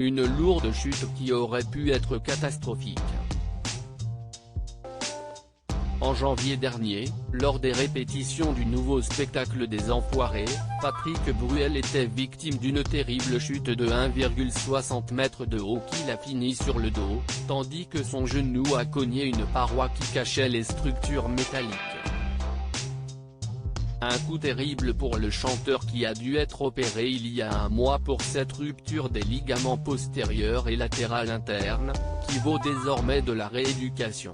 Une lourde chute qui aurait pu être catastrophique. En janvier dernier, lors des répétitions du nouveau spectacle des Enfoirés, Patrick Bruel était victime d'une terrible chute de 1,60 m de haut qui l'a fini sur le dos, tandis que son genou a cogné une paroi qui cachait les structures métalliques. Un coup terrible pour le chanteur qui a dû être opéré il y a un mois pour cette rupture des ligaments postérieurs et latéral interne, qui vaut désormais de la rééducation.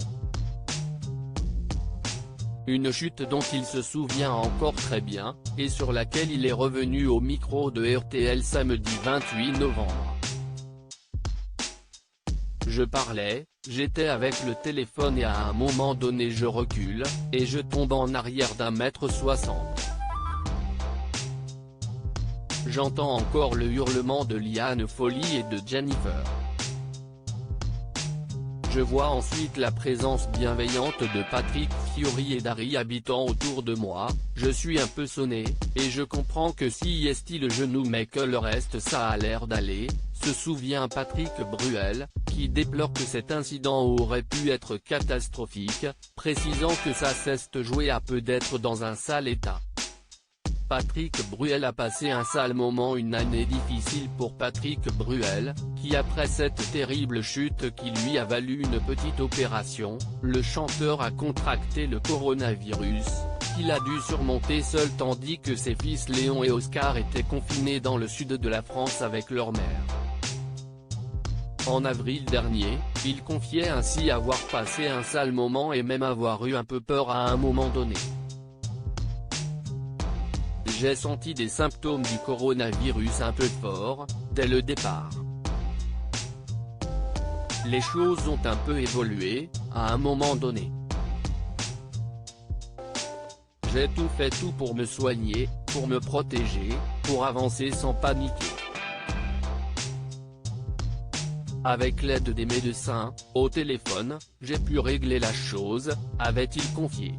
Une chute dont il se souvient encore très bien, et sur laquelle il est revenu au micro de RTL samedi 28 novembre. Je parlais, j'étais avec le téléphone et à un moment donné je recule, et je tombe en arrière d'1,60 m. J'entends encore le hurlement de Liane Folly et de Jennifer. Je vois ensuite la présence bienveillante de Patrick Fiori et d'Harry habitant autour de moi, je suis un peu sonné, et je comprends que si est le genou mais que le reste ça a l'air d'aller, se souvient Patrick Bruel, qui déplore que cet incident aurait pu être catastrophique, précisant que ça cesse de jouer à peu d'être dans un sale état. Patrick Bruel a passé un sale moment, une année difficile pour Patrick Bruel, qui après cette terrible chute qui lui a valu une petite opération, le chanteur a contracté le coronavirus, qu'il a dû surmonter seul tandis que ses fils Léon et Oscar étaient confinés dans le sud de la France avec leur mère. En avril dernier, il confiait ainsi avoir passé un sale moment et même avoir eu un peu peur à un moment donné. J'ai senti des symptômes du coronavirus un peu forts, dès le départ. Les choses ont un peu évolué, à un moment donné. J'ai fait tout pour me soigner, pour me protéger, pour avancer sans paniquer. Avec l'aide des médecins, au téléphone, j'ai pu régler la chose, avait-il confié.